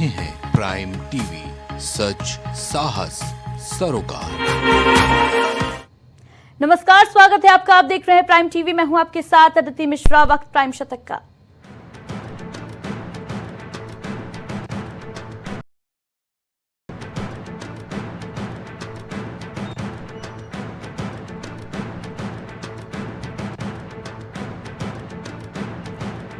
रहे हैं prime TV, सच साहस सरोकार। नमस्कार, स्वागत है आपका। आप देख रहे हैं प्राइम टीवी। मैं हूं आपके साथ अदिति मिश्रा। वक्त प्राइम शतक का।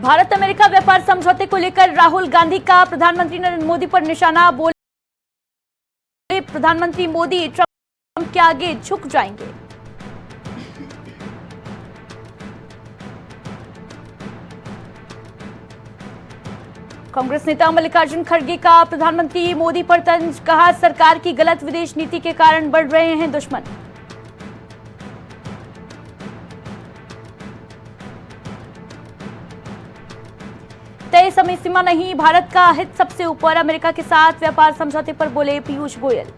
भारत अमेरिका व्यापार समझौते को लेकर राहुल गांधी का प्रधानमंत्री नरेंद्र मोदी पर निशाना। बोले प्रधानमंत्री मोदी ट्रंप के आगे झुक जाएंगे। कांग्रेस नेता मल्लिकार्जुन खड़गे का प्रधानमंत्री मोदी पर तंज। कहा, सरकार की गलत विदेश नीति के कारण बढ़ रहे हैं दुश्मन। तय समय सीमा नहीं, भारत का हित सबसे ऊपर। अमेरिका के साथ व्यापार समझौते पर बोले पीयूष गोयल।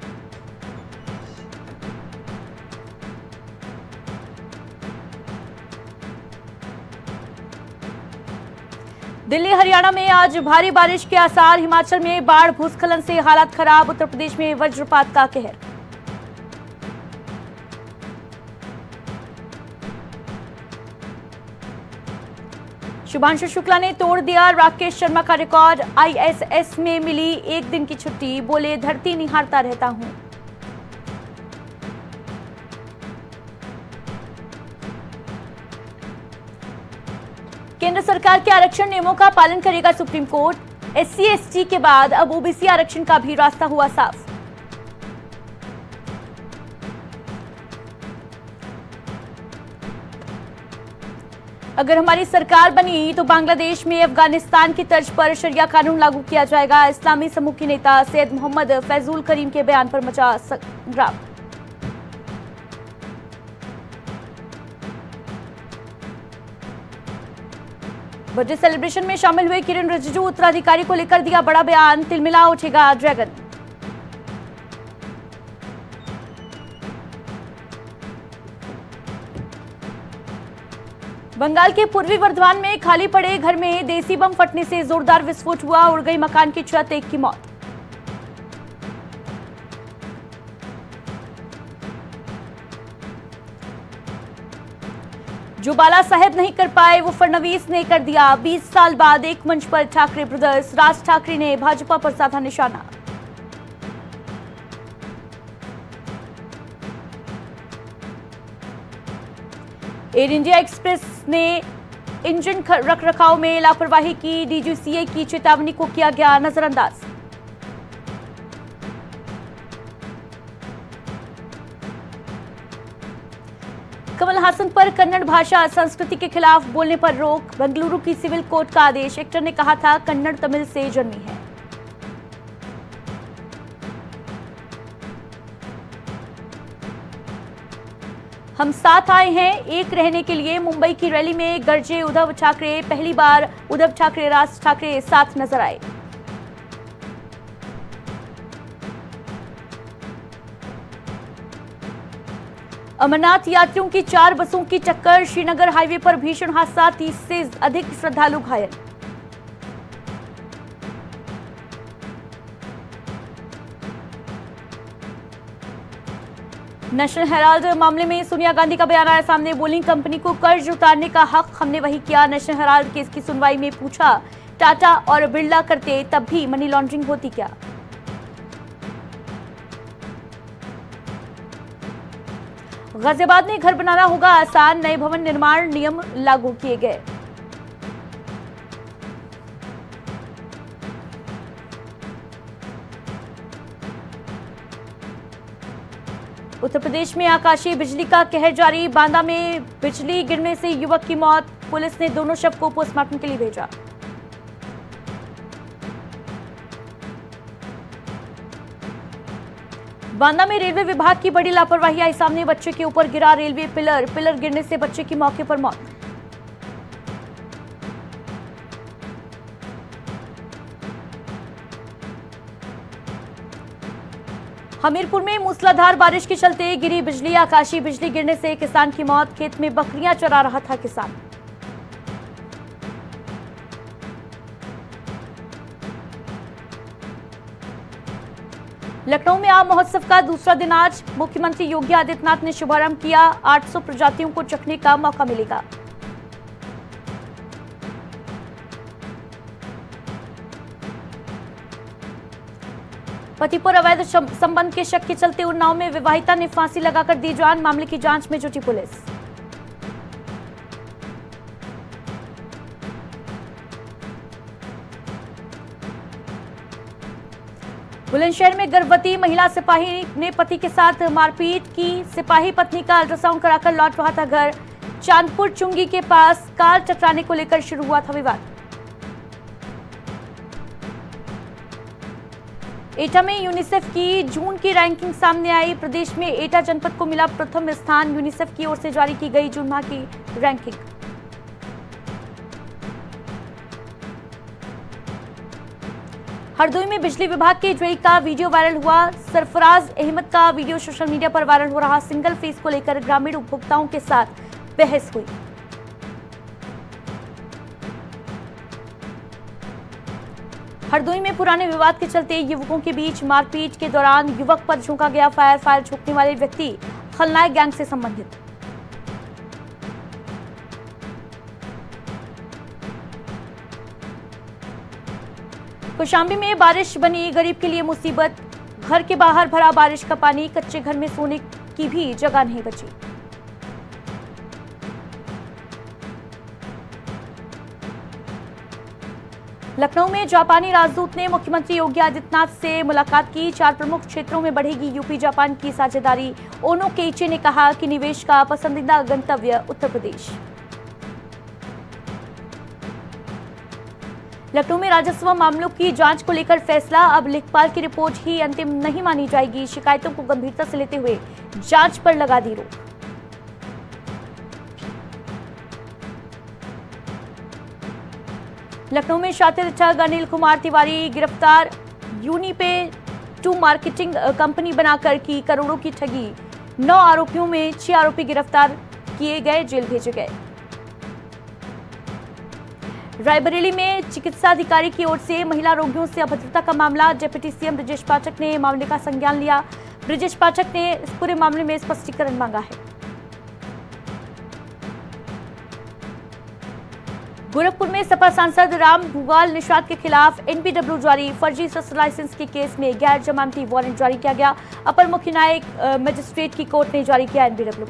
दिल्ली हरियाणा में आज भारी बारिश के आसार। हिमाचल में बाढ़ भूस्खलन से हालात खराब। उत्तर प्रदेश में वज्रपात का कहर। शुभांशु शुक्ला ने तोड़ दिया राकेश शर्मा का रिकॉर्ड। आईएसएस में मिली एक दिन की छुट्टी। बोले धरती निहारता रहता हूं। केंद्र सरकार के आरक्षण नियमों का पालन करेगा सुप्रीम कोर्ट। एससी एसटी के बाद अब ओबीसी आरक्षण का भी रास्ता हुआ साफ। अगर हमारी सरकार बनी तो बांग्लादेश में अफगानिस्तान की तर्ज पर शरिया कानून लागू किया जाएगा। इस्लामी समूह के नेता सैयद मोहम्मद फैजुल करीम के बयान पर मचा संग्राम। बर्थडे सेलिब्रेशन में शामिल हुए किरण रिजिजू। उत्तराधिकारी को लेकर दिया बड़ा बयान। तिलमिला उठेगा ड्रैगन। बंगाल के पूर्वी वर्धमान में खाली पड़े घर में देसी बम फटने से जोरदार विस्फोट हुआ। उड़ गई मकान की छत, एक की मौत। जो बाला साहेब नहीं कर पाए वो फडणवीस ने कर दिया। 20 साल बाद एक मंच पर ठाकरे ब्रदर्स। राज ठाकरे ने भाजपा पर साधा निशाना। एयर इंडिया एक्सप्रेस ने इंजन रखरखाव में लापरवाही की। डीजीसीए की चेतावनी को किया गया नजरअंदाज। कमल हासन पर कन्नड़ भाषा संस्कृति के खिलाफ बोलने पर रोक। बेंगलुरु की सिविल कोर्ट का आदेश। एक्टर ने कहा था कन्नड़ तमिल से जन्मी है। हम साथ आए हैं एक रहने के लिए। मुंबई की रैली में गरजे उद्धव ठाकरे। पहली बार उद्धव ठाकरे राज ठाकरे साथ नजर आए। अमरनाथ यात्रियों की 4 बसों की टक्कर। श्रीनगर हाईवे पर भीषण हादसा। 30 से अधिक श्रद्धालु घायल। नेशनल हेराल्ड मामले में सोनिया गांधी का बयान आया सामने। बोलिंग कंपनी को कर्ज उतारने का हक हमने वही किया। नेशनल हेराल्ड केस की सुनवाई में पूछा, टाटा और बिरला करते तब भी मनी लॉन्ड्रिंग होती क्या? गाजियाबाद में घर बनाना होगा आसान। नए भवन निर्माण नियम लागू किए गए। उत्तर प्रदेश में आकाशीय बिजली का कहर जारी। बांदा में बिजली गिरने से युवक की मौत। पुलिस ने दोनों शव को पोस्टमार्टम के लिए भेजा। बांदा में रेलवे विभाग की बड़ी लापरवाही आई सामने। बच्चे के ऊपर गिरा रेलवे पिलर गिरने से बच्चे की मौके पर मौत। हमीरपुर में मूसलाधार बारिश के चलते गिरी बिजली। आकाशीय बिजली गिरने से किसान की मौत। खेत में बकरियां चरा रहा था किसान। लखनऊ में आम महोत्सव का दूसरा दिन आज मुख्यमंत्री योगी आदित्यनाथ ने शुभारंभ किया। 800 प्रजातियों को चखने का मौका मिलेगा। पति पर अवैध संबंध के शक के चलते उन्नाव में विवाहिता ने फांसी लगाकर दी जान। मामले की जांच में जुटी पुलिस। बुलंदशहर में गर्भवती महिला सिपाही ने पति के साथ मारपीट की। सिपाही पत्नी का अल्ट्रासाउंड कराकर लौट रहा था घर। चांदपुर चुंगी के पास कार टकराने को लेकर शुरू हुआ था विवाद। एटा में यूनिसेफ की जून की रैंकिंग सामने आई। प्रदेश में एटा जनपद को मिला प्रथम स्थान। यूनिसेफ की ओर से जारी की गई जून माह की रैंकिंग। हरदोई में बिजली विभाग के ड्राइंग का वीडियो वायरल हुआ। सरफराज अहमद का वीडियो सोशल मीडिया पर वायरल हो रहा। सिंगल फेस को लेकर ग्रामीण उपभोक्ताओं के साथ बहस हुई। हरदोई में पुराने विवाद के चलते युवकों के बीच मारपीट के दौरान युवक पर झोंका गया फायर। फायर झोंकने वाले व्यक्ति खलनायक गैंग से संबंधित। कौशाम्बी में बारिश बनी गरीब के लिए मुसीबत। घर के बाहर भरा बारिश का पानी। कच्चे घर में सोने की भी जगह नहीं बची। लखनऊ में जापानी राजदूत ने मुख्यमंत्री योगी आदित्यनाथ से मुलाकात की। 4 प्रमुख क्षेत्रों में बढ़ेगी यूपी जापान की साझेदारी। ओनो केइचे ने कहा कि निवेश का पसंदीदा गंतव्य उत्तर प्रदेश। लखनऊ में राजस्व मामलों की जांच को लेकर फैसला। अब लेखपाल की रिपोर्ट ही अंतिम नहीं मानी जाएगी। शिकायतों को गंभीरता से लेते हुए जांच पर लगा दी रोक। लखनऊ में शातिर ठग अनिल कुमार तिवारी गिरफ्तार। यूनिपे 2 मार्केटिंग कंपनी बनाकर की करोड़ों की ठगी। 9 आरोपियों में 6 आरोपी गिरफ्तार किए गए, जेल भेजे गए। रायबरेली में चिकित्सा अधिकारी की ओर से महिला रोगियों से अभद्रता का मामला। डिप्टी सीएम ब्रजेश पाठक ने मामले का संज्ञान लिया। ब्रजेश पाठक ने इस पूरे मामले में स्पष्टीकरण मांगा है। गोरखपुर में सपा सांसद राम भूपाल निषाद के खिलाफ एनपीडब्ल्यू जारी। फर्जी शस्त्र लाइसेंस के केस में गैर जमानती वारंट जारी किया गया। अपर मुख्य न्यायिक मजिस्ट्रेट की कोर्ट ने जारी किया एनपीडब्ल्यू।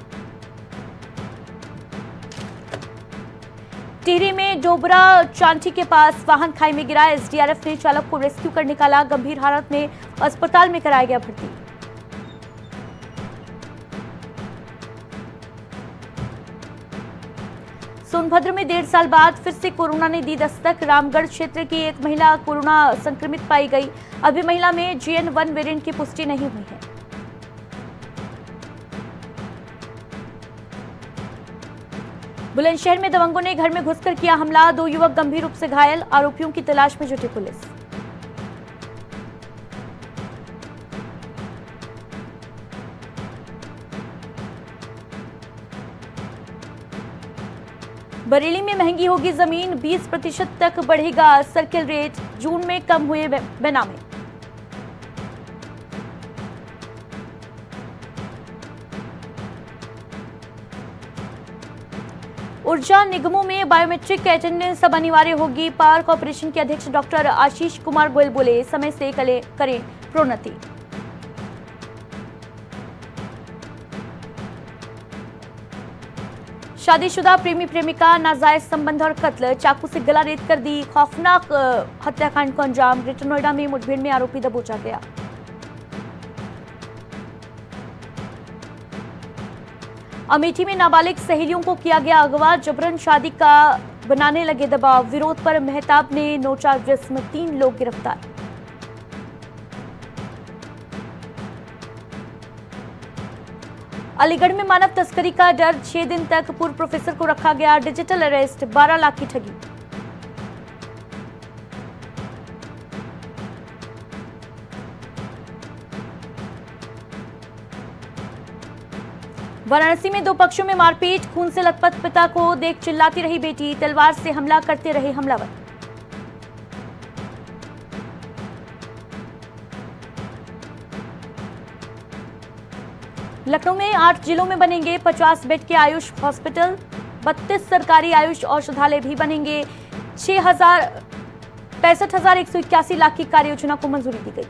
टिहरी में डोबरा चांठी के पास वाहन खाई में गिरा। एसडीआरएफ ने चालक को रेस्क्यू कर निकाला। गंभीर हालत में अस्पताल में कराया गया भर्ती। सोनभद्र में 1.5 साल बाद फिर से कोरोना ने दी दस्तक। रामगढ़ क्षेत्र की एक महिला कोरोना संक्रमित पाई गई। अभी महिला में JN1 वेरिएंट की पुष्टि नहीं हुई है। बुलंदशहर में दबंगों ने घर में घुसकर किया हमला। 2 युवक गंभीर रूप से घायल। आरोपियों की तलाश में जुटी पुलिस। बरेली में महंगी होगी जमीन। 20% तक बढ़ेगा सर्किल रेट। जून में कम हुए बेनामे। ऊर्जा निगमों में बायोमेट्रिक अटेंडेंस अब अनिवार्य होगी। पावर कॉर्पोरेशन के अध्यक्ष डॉक्टर आशीष कुमार गोयल बोले, समय से करें प्रोन्नति। शादीशुदा प्रेमी प्रेमिका नाजायज संबंध और कत्ल। चाकू से गला रेत कर दी। खौफनाक हत्याकांड को अंजाम। ग्रेटर नोएडा में मुठभेड़ में आरोपी दबोचा गया। अमेठी में नाबालिग सहेलियों को किया गया अगवा। जबरन शादी का बनाने लगे दबाव। विरोध पर मेहताब ने नोचा जिस्म। 3 लोग गिरफ्तार। अलीगढ़ में मानव तस्करी का डर। 6 दिन तक पूर्व प्रोफेसर को रखा गया डिजिटल अरेस्ट। 12 लाख की ठगी। वाराणसी में 2 पक्षों में मारपीट। खून से लथपथ पिता को देख चिल्लाती रही बेटी। तलवार से हमला करते रहे हमलावर। लखनऊ में 8 जिलों में बनेंगे 50 बेड के आयुष हॉस्पिटल, 32 सरकारी आयुष औषधालय भी बनेंगे। 65,181 लाख की कार्य योजना को मंजूरी दी गई।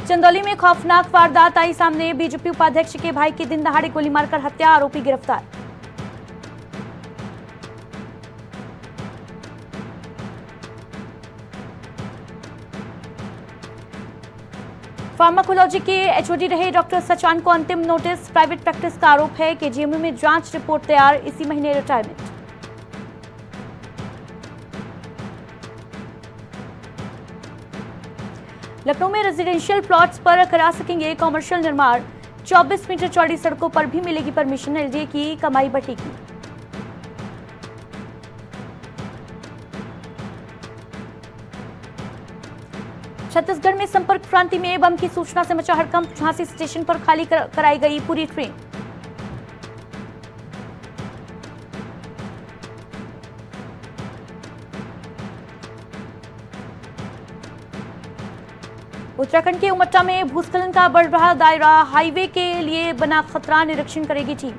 चंदौली में खौफनाक वारदात आई सामने, बीजेपी उपाध्यक्ष के भाई की दिन दहाड़े गोली मारकर हत्या, आरोपी गिरफ्तार। फार्माकोलॉजी के एचओडी रहे डॉक्टर सचान को अंतिम नोटिस, प्राइवेट प्रैक्टिस का आरोप है कि जेएमयू में जांच रिपोर्ट तैयार, इसी महीने रिटायरमेंट। लखनऊ में रेजिडेंशियल प्लॉट्स पर करा सकेंगे कॉमर्शियल निर्माण, 24 मीटर चौड़ी सड़कों पर भी मिलेगी परमिशन, एलडीए की कमाई बढ़ेगी। छत्तीसगढ़ में संपर्क क्रांति में बम की सूचना से मचा हड़कंप, झांसी स्टेशन पर खाली कराई गई पूरी ट्रेन। उत्तराखंड के उमट्टा में भूस्खलन का बढ़ रहा दायरा, हाईवे के लिए बना खतरा, निरीक्षण करेगी टीम।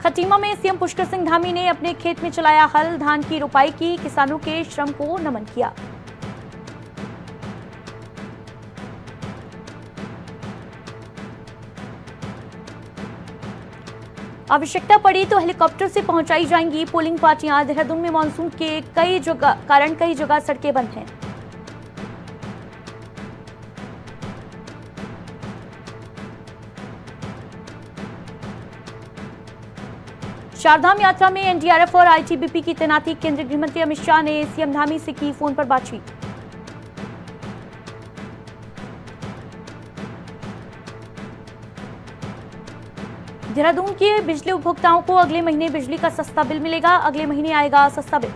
खटीमा में सीएम पुष्कर सिंह धामी ने अपने खेत में चलाया हल, धान की रोपाई की, किसानों के श्रम को नमन किया। आवश्यकता पड़ी तो हेलीकॉप्टर से पहुंचाई जाएंगी पोलिंग पार्टियां, देहरादून में मानसून के कई जगह सड़कें बंद हैं। चारधाम यात्रा में एनडीआरएफ और आईटीबीपी की तैनाती, केंद्रीय गृह मंत्री अमित शाह ने सीएम धामी से की फोन पर बातचीत। देहरादून के बिजली उपभोक्ताओं को अगले महीने बिजली का सस्ता बिल मिलेगा, अगले महीने आएगा सस्ता बिल।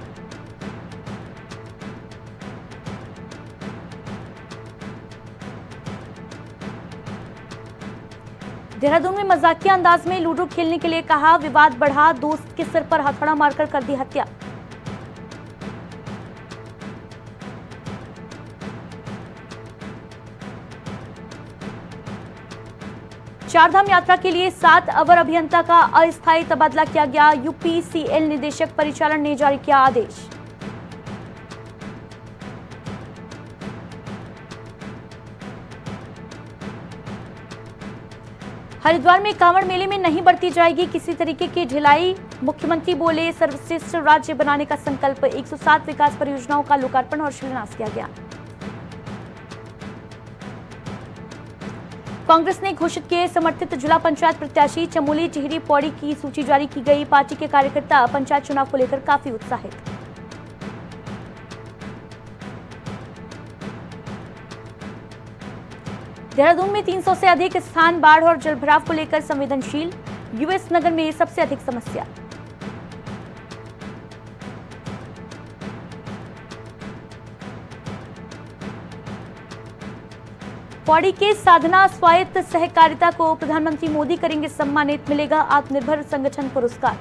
देहरादून में मजाकिया अंदाज में लूडो खेलने के लिए कहा, विवाद बढ़ा, दोस्त के सिर पर हथौड़ा मारकर कर दी हत्या। चारधाम यात्रा के लिए 7 अवर अभियंता का अस्थायी तबादला किया गया, यूपीसीएल निदेशक परिचालन ने जारी किया आदेश। हरिद्वार में कांवड़ मेले में नहीं बरती जाएगी किसी तरीके की ढिलाई, मुख्यमंत्री बोले सर्वश्रेष्ठ राज्य बनाने का संकल्प, 107 विकास परियोजनाओं का लोकार्पण और शिलान्यास किया गया। कांग्रेस ने घोषित किए समर्थित जिला पंचायत प्रत्याशी, चमोली, टिहरी, पौड़ी की सूची जारी की गई, पार्टी के कार्यकर्ता पंचायत चुनाव को लेकर काफी उत्साहित। देहरादून में 300 से अधिक स्थान बाढ़ और जलभराव को लेकर संवेदनशील, यूएस नगर में सबसे अधिक समस्या। पौड़ी के साधना स्वायत्त सहकारिता को प्रधानमंत्री मोदी करेंगे सम्मानित, मिलेगा आत्मनिर्भर संगठन पुरस्कार।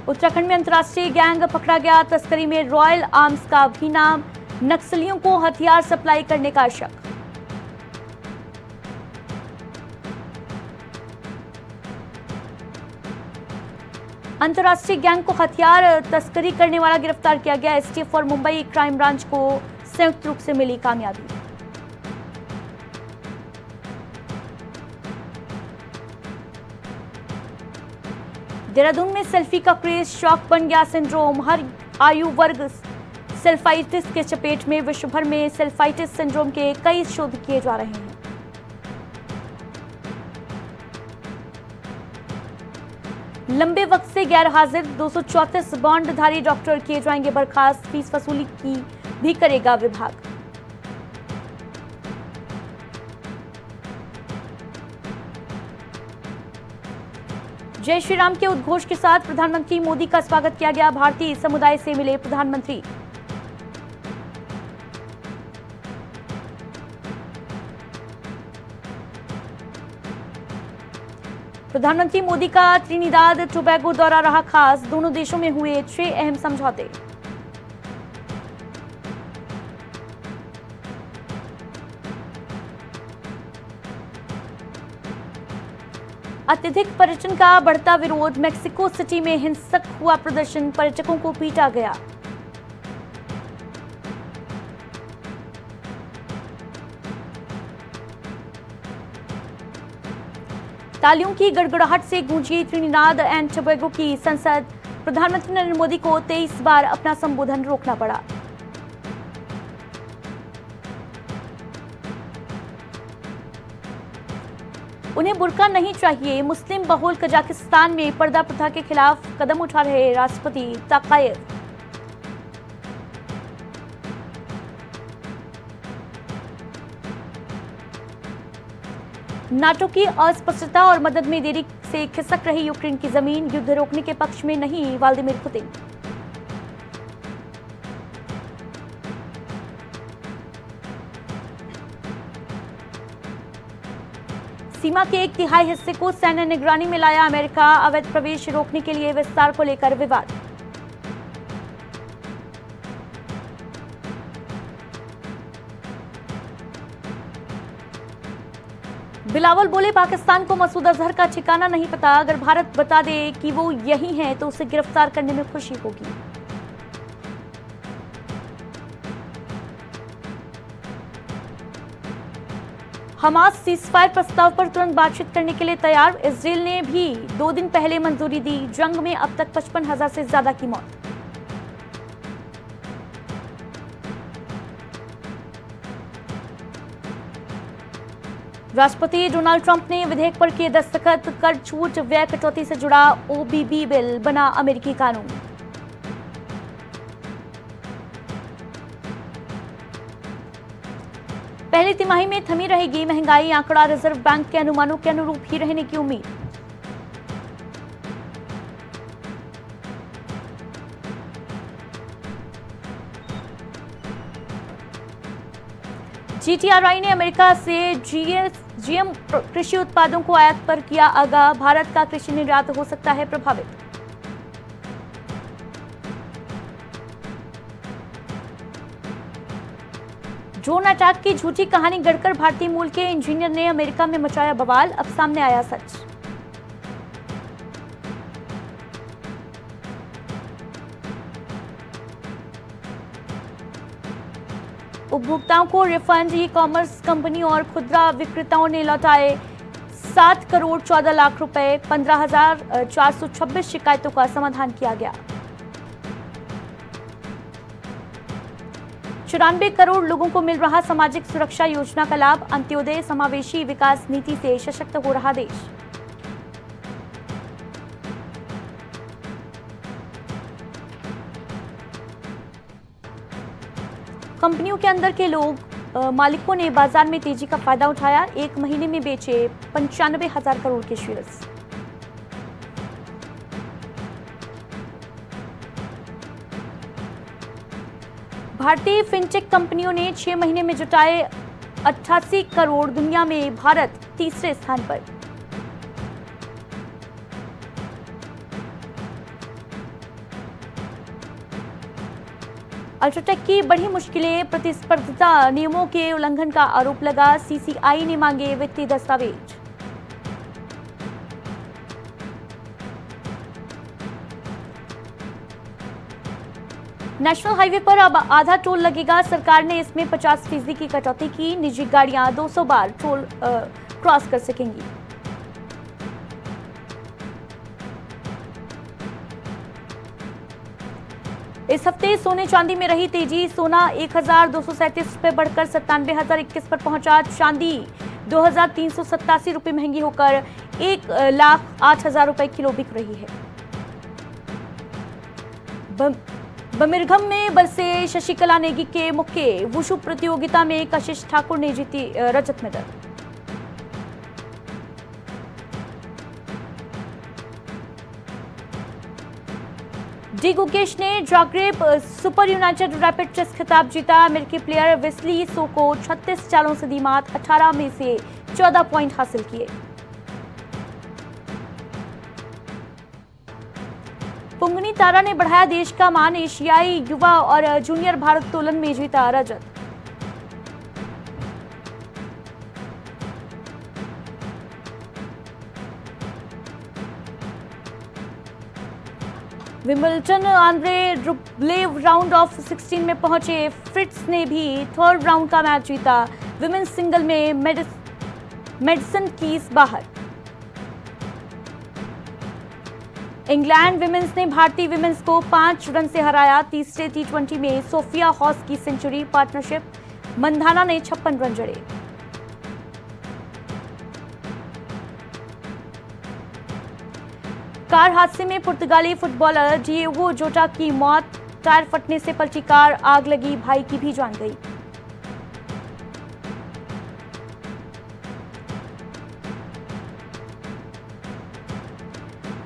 उत्तराखंड में अंतर्राष्ट्रीय गैंग पकड़ा गया, तस्करी में रॉयल आर्म्स का भी नाम, नक्सलियों को हथियार सप्लाई करने का शक। अंतर्राष्ट्रीय गैंग को हथियार तस्करी करने वाला गिरफ्तार किया गया, एसटीएफ और मुंबई क्राइम ब्रांच को संयुक्त रूप से मिली कामयाबी। देहरादून में सेल्फी का क्रेज, शौक बन गया सिंड्रोम, हर आयु वर्ग सेल्फाइटिस के चपेट में, विश्व भर में सेल्फाइटिस सिंड्रोम के कई शोध किए जा रहे हैं। लंबे वक्त से गैर हाजिर 234 बॉन्डधारी डॉक्टर किए जाएंगे बर्खास्त, फीस वसूली की भी करेगा विभाग। जय श्री राम के उद्घोष के साथ प्रधानमंत्री मोदी का स्वागत किया गया, भारतीय समुदाय से मिले प्रधानमंत्री। प्रधानमंत्री मोदी का त्रिनिदाद टोबैगो दौरा रहा खास, दोनों देशों में हुए 6 अहम समझौते। अत्यधिक पर्यटन का बढ़ता विरोध, मेक्सिको सिटी में हिंसक हुआ प्रदर्शन, पर्यटकों को पीटा गया। तालियों की गड़गड़ाहट से गूंजी त्रिनिदाद एंड टोबैगो की संसद, प्रधानमंत्री नरेंद्र मोदी को 23 बार अपना संबोधन रोकना पड़ा। उन्हें बुर्का नहीं चाहिए, मुस्लिम बहुल कजाकिस्तान में पर्दा प्रथा के खिलाफ कदम उठा रहे राष्ट्रपति ताकायेव। नाटो की अस्पष्टता और मदद में देरी से खिसक रही यूक्रेन की जमीन, युद्ध रोकने के पक्ष में नहीं व्लादिमीर पुतिन। सीमा के 1/3 हिस्से को सैन्य निगरानी में लाया अमेरिका, अवैध प्रवेश रोकने के लिए विस्तार को लेकर विवाद। बिलावल बोले, पाकिस्तान को मसूद अजहर का ठिकाना नहीं पता, अगर भारत बता दे कि वो यही है तो उसे गिरफ्तार करने में खुशी होगी। हमास सीजफायर प्रस्ताव पर तुरंत बातचीत करने के लिए तैयार, इजरायल ने भी 2 दिन पहले मंजूरी दी, जंग में अब तक 55,000 से ज्यादा की मौत। राष्ट्रपति डोनाल्ड ट्रंप ने विधेयक पर किए दस्तखत, कर छूट व्यय कटौती से जुड़ा ओबीबी बिल बना अमेरिकी कानून। पहली तिमाही में थमी रहेगी महंगाई, आंकड़ा रिजर्व बैंक के अनुमानों के अनुरूप ही रहने की उम्मीद। जीटीआरआई ने अमेरिका से जीएम कृषि उत्पादों को आयात पर किया आगाह, भारत का कृषि निर्यात हो सकता है प्रभावित। ड्रोन अटैक की झूठी कहानी गढ़कर भारतीय मूल के इंजीनियर ने अमेरिका में मचाया बवाल, अब सामने आया सच। उपभोक्ताओं को रिफंड, ई कॉमर्स कंपनी और खुदरा विक्रेताओं ने लौटाए 7 करोड़ 14 लाख रुपए, 15,426 शिकायतों का समाधान किया गया। 94 करोड़ लोगों को मिल रहा सामाजिक सुरक्षा योजना का लाभ, अंत्योदय समावेशी विकास नीति से सशक्त हो रहा देश। कंपनियों के अंदर के मालिकों ने बाजार में तेजी का फायदा उठाया, 1 महीने में बेचे 95,000 करोड़ के शेयर्स। भारतीय फिनटेक कंपनियों ने 6 महीने में जुटाए 88 करोड़, दुनिया में भारत तीसरे स्थान पर। अल्ट्राटेक की बढ़ी मुश्किलें, प्रतिस्पर्धा नियमों के उल्लंघन का आरोप लगा, सीसीआई ने मांगे वित्तीय दस्तावेज। नेशनल हाईवे पर अब आधा टोल लगेगा, सरकार ने इसमें 50% की कटौती की, निजी गाड़ियां 200 बार टोल क्रॉस कर सकेंगी। इस हफ्ते सोने चांदी में रही तेजी, सोना 1,237 रुपए बढ़कर 97,021 पर पहुंचा, चांदी 2,387 रुपए महंगी होकर 1,08,000 रुपए किलो बिक रही है। बमिरघम में बरसे शशिकला नेगी के मुक्के, वुशु प्रतियोगिता में कशिश ठाकुर ने जीती रजत मेडल। डी गुकेश ने Zagreb super united rapid chess खिताब जीता, अमेरिकी प्लेयर वेस्ली सो को 36 चालों से दी मात, 18 में से 14 पॉइंट हासिल किए। पुंगनी तारा ने बढ़ाया देश का मान, एशियाई युवा और जूनियर भारोत्तोलन में जीता रजत। Wimbledon Andrey Rublev round of 16 में पहुंचे, फ्रिट्ज ने भी थर्ड राउंड का मैच जीता। विमेंस सिंगल में मेडिसन कीज बाहर। इंग्लैंड विमेंस ने भारतीय विमेंस को 5 रन से हराया। तीसरे टी20 में सोफिया हॉस की सेंचुरी, पार्टनरशिप मंधाना ने 56 रन जड़े। कार हादसे में पुर्तगाली फुटबॉलर डिएगो जोटा की मौत, टायर फटने से पलटी कार, आग लगी, भाई की भी जान गई।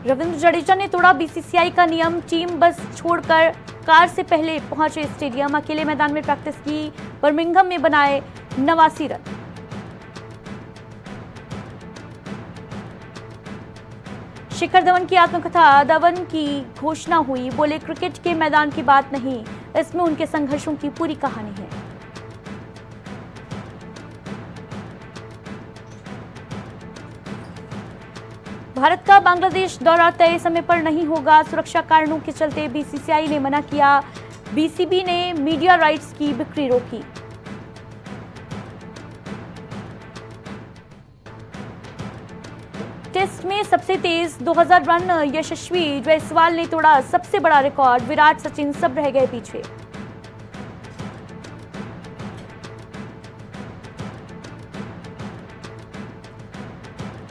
रविंद्र जडेजा ने तोड़ा बीसीसीआई का नियम, टीम बस छोड़कर कार से पहले पहुंचे स्टेडियम, अकेले मैदान में प्रैक्टिस की, बर्मिंघम में बनाए 89 रन। शिखर धवन की आत्मकथा, धवन की घोषणा हुई, बोले क्रिकेट के मैदान की बात नहीं, इसमें उनके संघर्षों की पूरी कहानी है। भारत का बांग्लादेश दौरा तय समय पर नहीं होगा, सुरक्षा कारणों के चलते बीसीसीआई ने मना किया। बीसीबी ने मीडिया राइट्स की बिक्री रोकी। टेस्ट में सबसे तेज 2000 रन यशस्वी जायसवाल ने तोड़ा सबसे बड़ा रिकॉर्ड, विराट सचिन सब रह गए पीछे।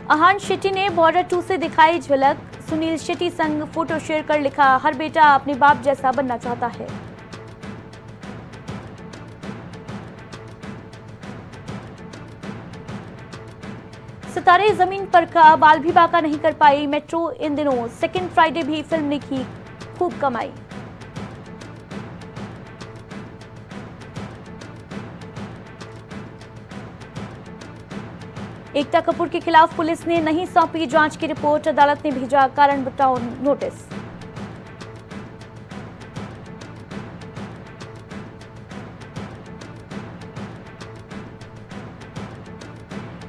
अहान शेट्टी ने बॉर्डर 2 से दिखाई झलक, सुनील शेट्टी संग फोटो शेयर कर लिखा, हर बेटा अपने बाप जैसा बनना चाहता है। सितारे जमीन पर का बाल भी बाका नहीं कर पाई मेट्रो इन दिनों, सेकंड फ्राइडे भी फिल्म ने की खूब कमाई। एकता कपूर के खिलाफ पुलिस ने नहीं सौंपी जांच की रिपोर्ट, अदालत ने भेजा कारण बताओ नोटिस।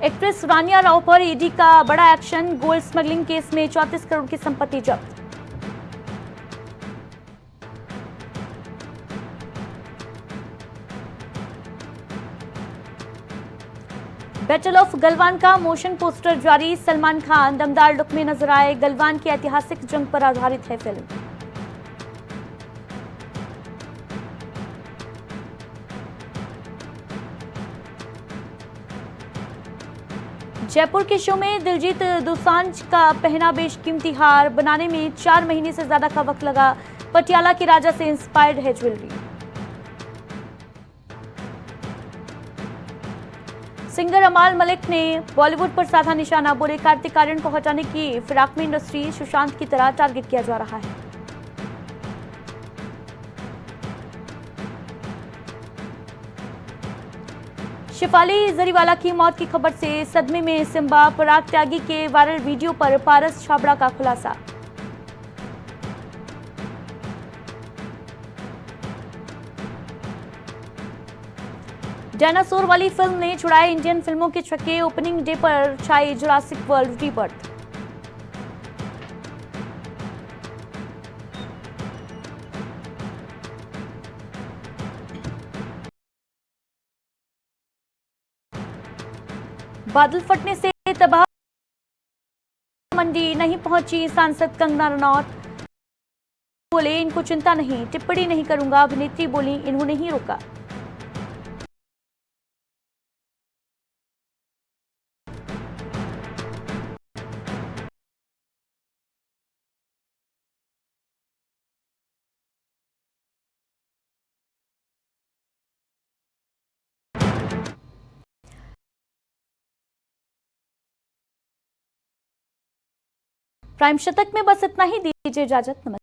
एक्ट्रेस रानिया राव पर ईडी का बड़ा एक्शन, गोल्ड स्मगलिंग केस में 34 करोड़ की संपत्ति जब्त। बैटल ऑफ गलवान का मोशन पोस्टर जारी, सलमान खान दमदार लुक में नजर आए, गलवान की ऐतिहासिक जंग पर आधारित है फिल्म। जयपुर के शो में दिलजीत दोसांझ का पहना बेशकीमती हार, बनाने में 4 महीने से ज्यादा का वक्त लगा, पटियाला के राजा से इंस्पायर्ड है ज्वेलरी। सिंगर अमाल मलिक ने बॉलीवुड पर साधा निशाना, बोले कार्तिक आर्यन को हटाने की फिराक में इंडस्ट्री सुशांत की तरह टारगेट किया जा रहा है। शिफाली जरीवाला की मौत की खबर से सदमे में सिम्बा, पराग त्यागी के वायरल वीडियो पर पारस छाबड़ा का खुलासा। डायनासोर वाली फिल्म ने छुड़ाए इंडियन फिल्मों के छक्के, ओपनिंग डे पर छाई जुरासिक वर्ल्ड रीबर्थ। बादल फटने से तबाह मंडी, नहीं पहुंची सांसद कंगना रनौत, बोले इनको चिंता नहीं, टिप्पणी नहीं करूंगा, अभिनेत्री बोली इन्होंने ही रोका। प्राइम शतक में बस इतना ही, दीजिए इजाजत, नमस्कार।